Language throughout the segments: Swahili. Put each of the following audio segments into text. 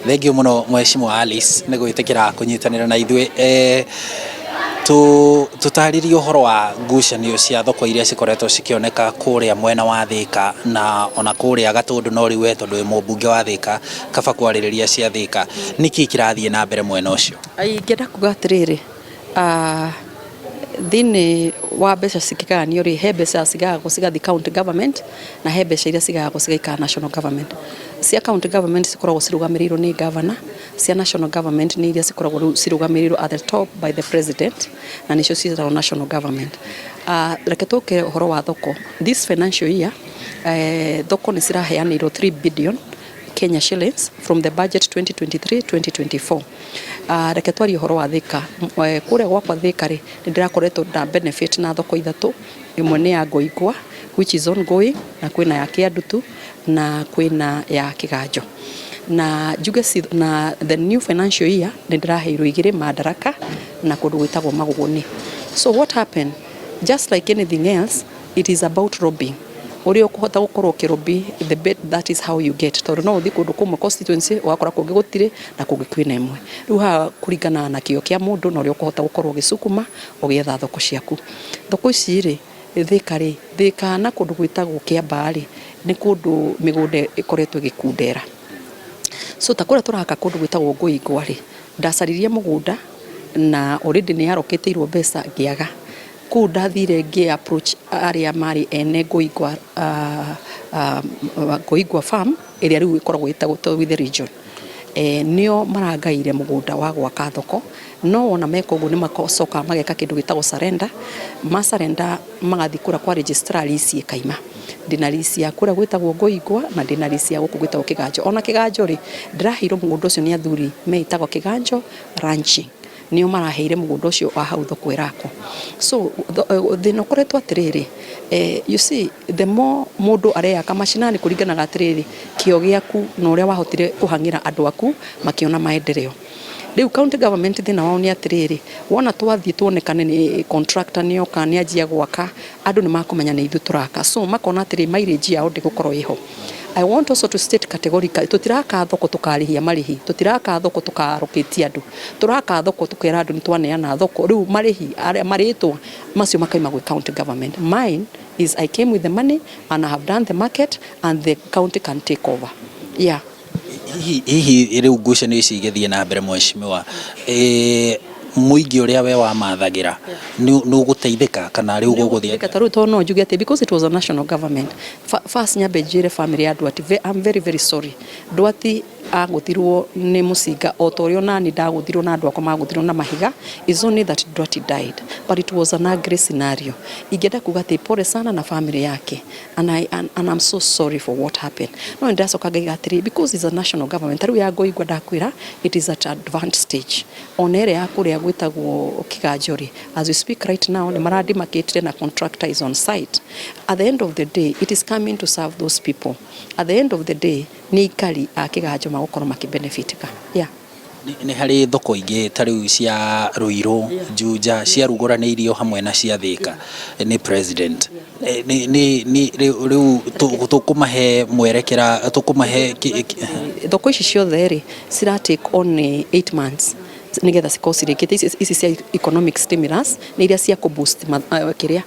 Thengio muno Mheshimiwa Alice nĩ gwĩtĩkĩra kũnyitanĩra na ithuĩ tutaririe ũhoro wa ngucanio cia thoko iria cikoretwo cikĩoneka kũrĩa mwena wa Thika na ona kũrĩa Gatũndũ no rĩu tondũ mũmbunge wa Thika kaba kwarĩrĩria cia Thika nĩkĩ kĩrathiĩ na mbere mwena ũcio. Ingĩenda kuga atĩrĩrĩ, thĩinĩ wa mbeca cikĩgayanio rĩ, he mbeca cigayagwo cigathi county government na he mbeca iria cigayagwo cigaikara national government. Cia county government cikoragwo cirũgamĩrĩirwo nĩ governor, cia national government nĩ iria cikoragwo cirũgamĩrĩirwo at the top by the president na nĩcio ciĩtagwo national government. Reke tũke ũhoro wa thoko. This financial year thoko nĩ ciraheanĩirwo 3 billion Kenya shillings from the budget 2023-2024. Reke twarie ũhoro wa Thika. Kũrĩa gwakwa Thika rĩ, nĩ ndĩrakoretwo na benefit na thoko ithatũ. Ĩmwe nĩ ya Ngoigwa which is ongoing, na kwĩna ya Kĩandutu na kwĩna ya Kĩganjo. Na njuge na the new financial year nĩ ndĩraheirwo 2 Madaraka na kũndũ gwĩtagwo Magũgũni. So what happened? Just like anything else, it is about robbing. Uri ukuhota gukorwo kirobi, the bet that is how you get. Tondũ no uthi kundu kumwe constituency wakora kungi gutire na kungi kwina imwe. Riu ha kuringana na kio kia mundu no uri ukuhota gukorwo gicukuma ugietha thoko ciaku. Thoko ici ri Thika na kundu gwitagwo Kiambaa ri ni kundu migunda ikoretwo igikundera. So takura turaka kundu gwitagwo Ngoigwa ri ndacaririe mugunda na already ni yaroketeirio mbeca ngiaga. Kuu ndathire approach aria mari ene Ngoigwa farm ĩrĩa rĩu ĩkoragwo ĩtagwo with the region. Nio marangaire mugunda wa gwaka thoko, no ona meka ũguo nĩ macoka mageka kĩndũ gĩtagwo surrender. Surrender magathi kũra kwa registrar ici kaima. Ndina lisi ya kũra gwĩtagwo Ngoigwa na ndina lisi ya gũkũ gwĩtagwo Kĩganjo. Ona Kĩganjo ri ndĩraheirwo mugunda ũcio nĩ athuri metagwo Kĩganjo ranching. Nio maraheire mugunda ũcio wa hau thoko ĩrakwo. So thĩna ũkoretwo atĩrĩrĩ, you see the more mũndũ areyaka macinani kũringanaga atĩrĩrĩ kĩo gĩaku na ũrĩa wahotire kũhang'ĩra andũ aku makĩona maendeleo. Rĩu county government thĩna wao nĩ atĩrĩrĩ, wona twathiĩ tuonekane nĩ contractor nĩ oka nĩ anjia gwaka, andũ nĩ makũmenya nĩ ithuĩ tũraka. So makona atĩrĩ mileage yao ndĩgũkorwo ĩho. I want also to state categorically, tutiraka thoko tukarĩhia marĩhi, tutiraka thoko tukaroketia andũ, turaka thoko tukera andũ nĩtwaneana thoko. Rĩu marĩhi arĩa marĩtwo macio makaima gwĩ county government. Mine is I came with the money and I have done the market and the county can take over. Yeah. Hihi rĩu ngucanio ici igĩthiĩ na mbere Mheshimiwa, muingi uria we wa mathagira ni uguteithika kana riu guguthiĩ tarĩu no njuge atĩ because it was a national government. First nyambe njire family ya Ndwati, I'm very very sorry. Ndwati agũthirwo nĩ mũcinga o ta ũrĩa nani ndagũthirwo na andũ akwa magũthirwo na mahiga. Is only that Ndwati died, but it was an ugly scenario. Ingĩenda kuga atĩ pole sana na family yake, and I'm so sorry for what happened. No ndacoka ngaiga atĩrĩ because it's a national government. Tarĩu ya Ngoigwa ndakwĩra it is at advanced stage. Ona ĩrĩa ya kũrĩa gwĩtagwo Kĩganjo ri, as we speak right now, nĩ maradimarketire na contractor is on site. At the end of the day, it is coming to serve those people. At the end of the day, ni ikari a Kĩganjo magũkorwo makibenefitika. Yeah. Nĩ harĩ thoko ingĩ tarĩu cia Ruiru, Juja cia rugũranĩirio hamwe na cia Thika ni president. Rĩu tũkũmahe mwerekera, tũkũmahe thoko ici ciothe ri cira take on 8 months nigetha cikorwo cirĩkĩte. Ici cia economic stimulus nĩ iria cia kuboost kĩrĩa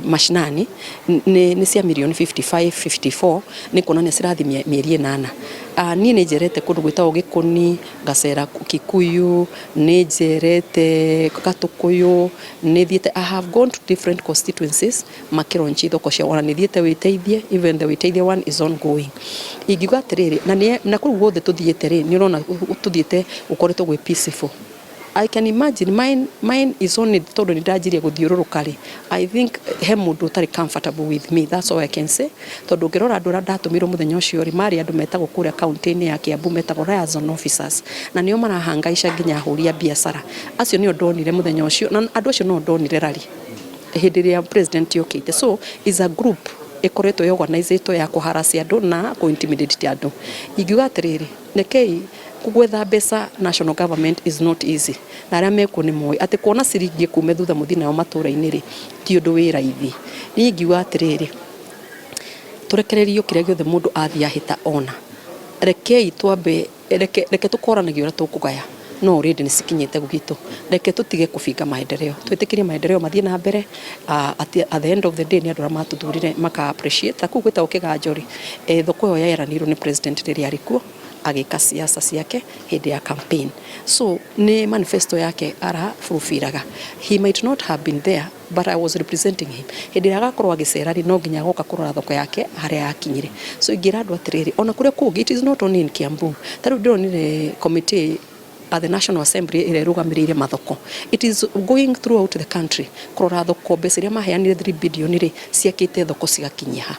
mashinani nĩ cia milioni 55-54 nĩ kuonania cirathiĩ mĩeri 8. Niĩ nĩ njerete kũndũ gwĩtagwo Gĩkũni, ngacera Kikuyu, nĩ njerete Gatũkũyũ, nĩ thiĩte I have gone to different constituencies makĩronchi thoko cia ona nĩ thiĩte Wĩteithie, even the Wĩteithie one is ongoing. Ingiuga atĩrĩrĩ na kũu guothe tũthiĩte rĩ nĩ ũrona tũthiĩte ũkoretwo gwĩ peaceful. I can imagine mine is only tondũ nĩ ndanjirie gũthiũrũrũka rĩ. I think he mũndũ ũtarĩ comfortable with me, that's all I can say. Tondũ ngĩrora andũ arĩa ndatũmirwo mũthenya ũcio rĩ marĩ andũ metagwo kũrĩa kaunti-inĩ ya Kiambu metagwo liaison officers, na nĩo marahangaica nginya ahũri a biacara. Acio nĩo ndonire mũthenya ũcio na andũ acio no ndonire rari hĩndĩ ĩrĩa president yokĩte. So is a group ikoretwo organized ya kũharacia andũ na kũ-intimidate andũ. Ingiuga atĩrĩrĩ, rekei kugwetha mbeca national government is not easy. Na arĩa mekuo nĩ moĩ atĩ kuona ciringi kuume thutha mũthi nayo matũra-inĩ rĩ ti ũndũ wĩ raithi. Niĩ ingiuga atĩrĩrĩ, tũrekererio kĩrĩa gĩothe mũndũ athiĩ ahĩta ona. rekei twambe reke tukoranagia uria tukugaya no already nisikinyite gugitu reke tutige kubinga maendeleo twitikirie maendeleo mathie na mbere at the end of the day ni andu matuthurire maka appreciate ku gwita ukiganjori thoko yo yaeranirwo ni president riri arikuo agika siasa ciake hindi ya campaign so ni manifesto yake ara fulfillaga he might not have been there but I was representing him hindi agakorwo agicera ri no nginya goka kurora thoko yake haria yakinyire so ingira andu atiriri ona kuria kugi it is not only in Kiambu taru ndonire committee at the National Assembly irerugamirire mathoko it is going throughout the country kurora thoko mbeca maheanire 3 billion ri ciakite thoko cigakinyia ha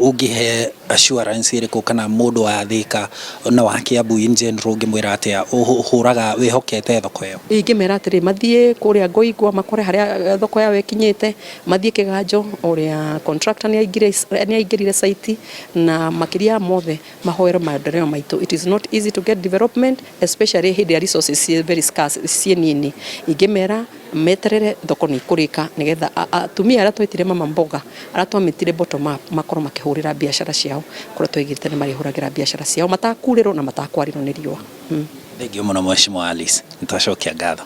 ungihe assurance iriku kana mundu wa Thika na wa Kiambu in general ngimwira atia uhuraga wihokete thoko iyo ingimera atiri mathie kuria ngoigwa makore haria thoko yawe kinyite mathie kiganjo uria contractor ni aingirire site na makiria mothe mahoero maendeleo maitu it is not easy to get development especially hindi resources very scarce cienini ingimera meterere thoko ni kurika nigetha atumia ara twetire mama mboga ara twamitire bottom up makoro makihurira biashara ciao kuria twigirite ni marihuragira biashara ciao matakuriro na matakwarirwo ni riwa Thank you muno mheshimiwa Alice nitacokia ngatho